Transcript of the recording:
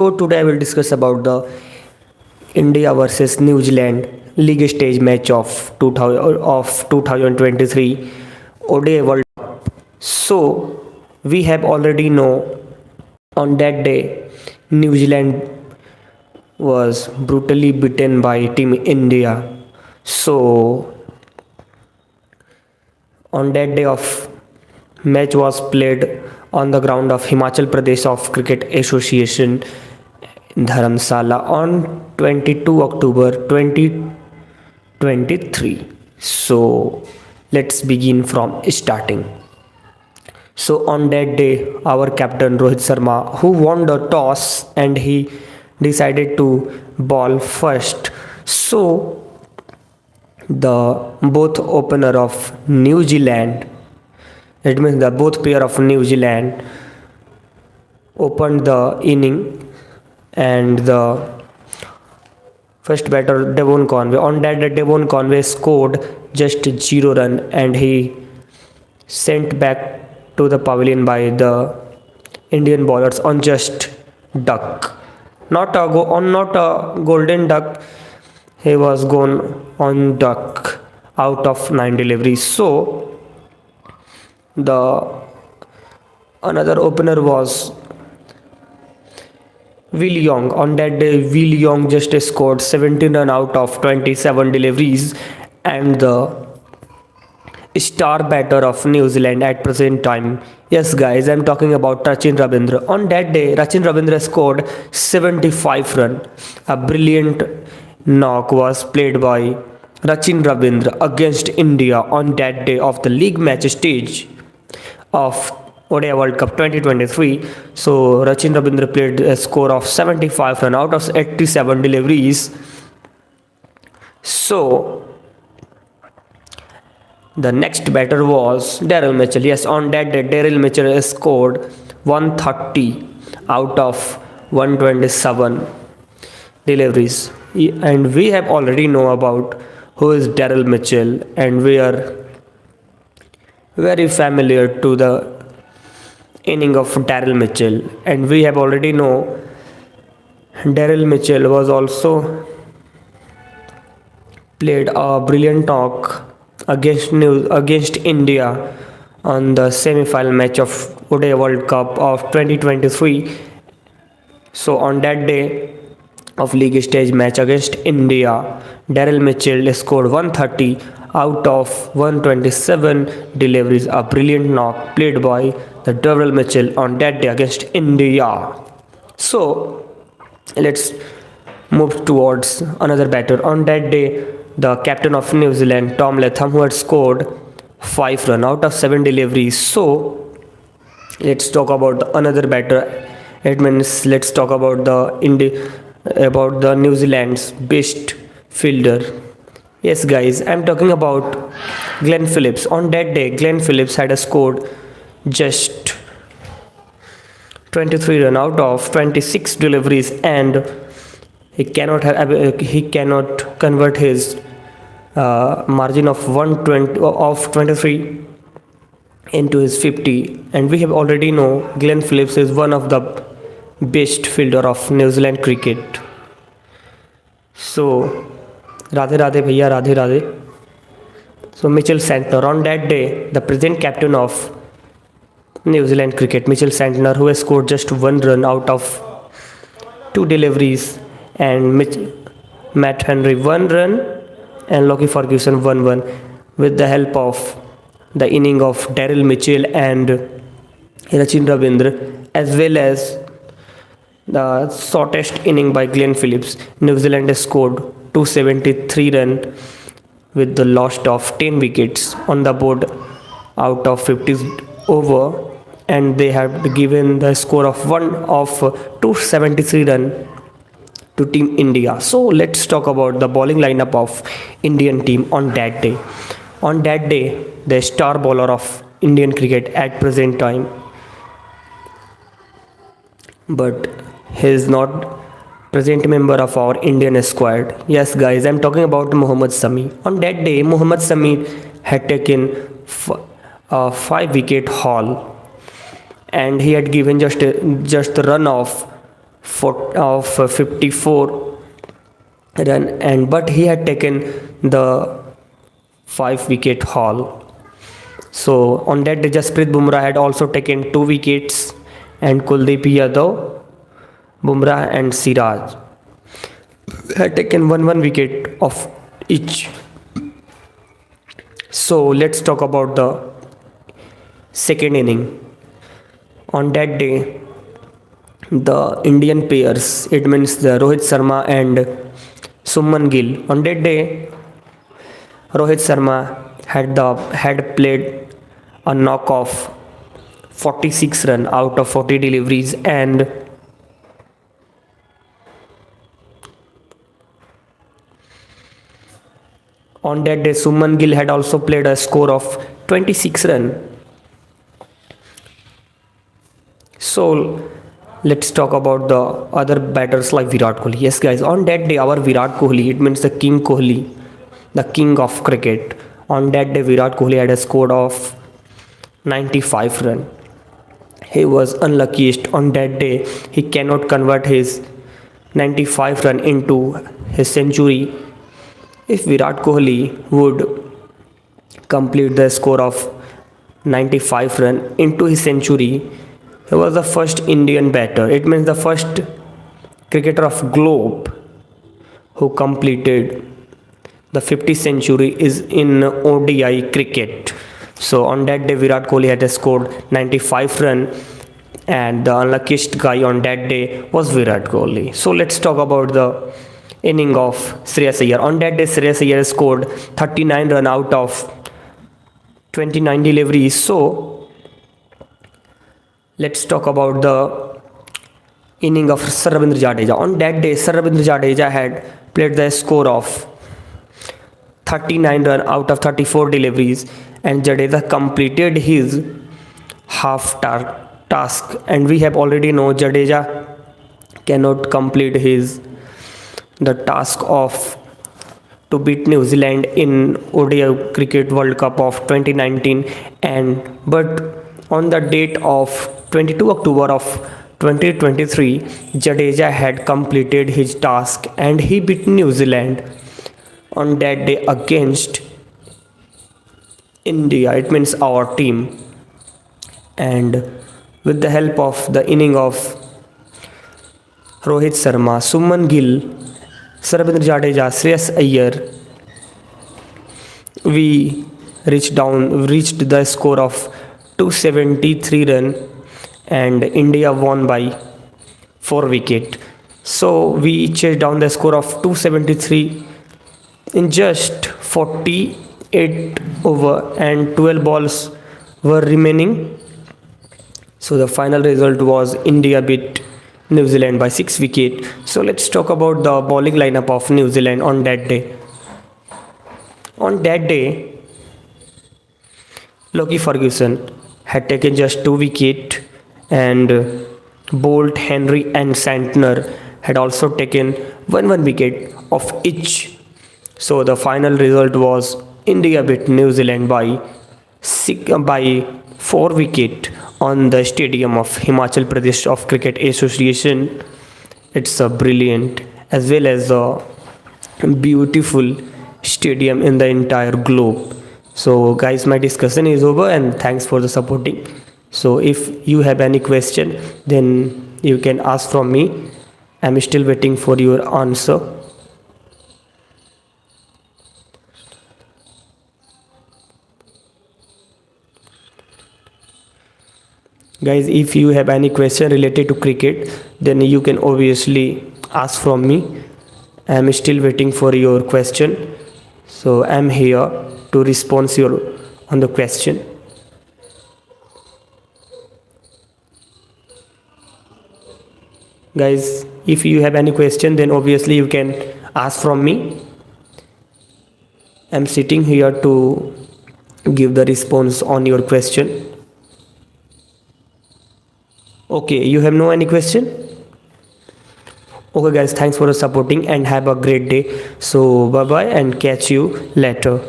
So today I will discuss about the India versus New Zealand League stage match of 2023 ODI World Cup. So we have already know on that day New Zealand was brutally beaten by Team India. So on that day of match was played on the ground of Himachal Pradesh of Cricket Association Dharamsala on 22 October 2023. So let's begin from starting. So on that day, our captain Rohit Sharma, who won the toss and he decided to bowl first. So the both opener of New Zealand, it means the both player of New Zealand opened the inning, and the first batter Devon Conway, on that day Devon Conway scored just 0 run and he sent back to the pavilion by the Indian bowlers on just duck, not a golden duck. He was gone on duck out of 9 deliveries. So the another opener was Will Young. On that day, Will Young just scored 17 run out of 27 deliveries, and the star batter of New Zealand at present time. Yes, guys, I'm talking about Rachin Ravindra. On that day, Rachin Ravindra scored 75 run. A brilliant knock was played by Rachin Ravindra against India on that day of the league match stage of ODI World Cup 2023. So Rachin Ravindra played a score of 75 run out of 87 deliveries. So the next batter was Daryl Mitchell. Yes, on that day Daryl Mitchell scored 130 out of 127 deliveries. And we have already know about who is Daryl Mitchell, and we are very familiar to the inning of Daryl Mitchell, and we have already know Daryl Mitchell was also played a brilliant knock against India on the semi-final match of ODI World Cup of 2023. So on that day of league stage match against India, Daryl Mitchell scored 130 out of 127 deliveries, a brilliant knock played by the Daryl Mitchell on that day against India. So let's move towards another batter. On that day, the captain of New Zealand, Tom Latham, who had scored 5 runs out of 7 deliveries. So let's talk about another batter. It means let's talk about the New Zealand's best fielder. Yes, guys, I'm talking about Glenn Phillips. On that day, Glenn Phillips had scored just 23 run out of 26 deliveries, and he cannot convert his margin of 23 into his 50. And we have already know Glenn Phillips is one of the best fielder of New Zealand cricket. So Radhe Radhe Bhaiya, Radhe Radhe. So Mitchell Santner, on that day, the present captain of New Zealand cricket, Mitchell Santner, who has scored just 1 run out of 2 deliveries, and Matt Henry 1 run, and Lockie Ferguson 1 run, with the help of the inning of Daryl Mitchell and Rachin Ravindra, as well as the shortest inning by Glenn Phillips. New Zealand has scored 273 runs with the loss of 10 wickets on the board out of 50 over, and they have given the score of 273 runs to Team India. So let's talk about the bowling lineup of Indian team on that day. On that day, the star bowler of Indian cricket at present time, but he is not present member of our Indian squad. Yes, guys, I'm talking about Mohammad Shami. On that day, Mohammad Shami had taken a 5-wicket haul, and he had given just a run of 54 run, and but he had taken the 5 wicket haul. So on that day, Jasprit Bumrah had also taken 2 wickets, and Kuldeep Yadav, Bumrah and Siraj had taken one wicket of each. So let's talk about the second inning. On that day, the Indian pairs, it means the Rohit Sharma and Suman Gill. On that day, Rohit Sharma had played a knock of 46 runs out of 40 deliveries, and on that day Suman Gill had also played a score of 26 runs. So let's talk about the other batters like Virat Kohli. Yes guys, on that day our Virat Kohli, it means the King Kohli, the king of cricket, on that day Virat Kohli had a score of 95 runs. He was unluckiest on that day. He cannot convert his 95 run into his century. If Virat Kohli would complete the score of 95 run into his century, he was the first Indian batter. It means the first cricketer of globe who completed the 50th century is in ODI cricket. So on that day Virat Kohli had scored 95 run, and the unluckiest guy on that day was Virat Kohli. So let's talk about the inning of Shreyas Iyer. On that day Shreyas Iyer scored 39 run out of 29 deliveries. So let's talk about the inning of Sir Ravindra Jadeja. On that day Sir Ravindra Jadeja had played the score of 39 run out of 34 deliveries, and Jadeja completed his half task, and we have already know Jadeja cannot complete the task of to beat New Zealand in ODI Cricket World Cup of 2019, but on the date of 22 October of 2023 Jadeja had completed his task and he beat New Zealand on that day against India, it means our team. And with the help of the inning of Rohit Sharma, Suman Gill, Sir Ravindra Jadeja, Shreyas Iyer, we reached the score of 273 run, and India won by 4 wicket. So we chased down the score of 273 in just 48 over and 12 balls were remaining. So the final result was India beat New Zealand by 6 wickets. So let's talk about the bowling lineup of New Zealand on that day. On that day, Lockie Ferguson had taken just 2 wickets, and Bolt, Henry and Santner had also taken one wicket of each. So the final result was India beat New Zealand by 4 wickets on the stadium of Himachal Pradesh of Cricket Association. It's a brilliant as well as a beautiful stadium in the entire globe. So guys, my discussion is over, and thanks for the supporting. So if you have any question, then you can ask from me. I'm still waiting for your answer. Guys, if you have any question related to cricket, then you can obviously ask from me. I'm still waiting for your question. So I'm here to respond on the question. Guys, if you have any question, then obviously you can ask from me. I'm sitting here to give the response on your question. Okay, you have no any question? Okay guys, thanks for supporting and have a great day. So bye bye and catch you later.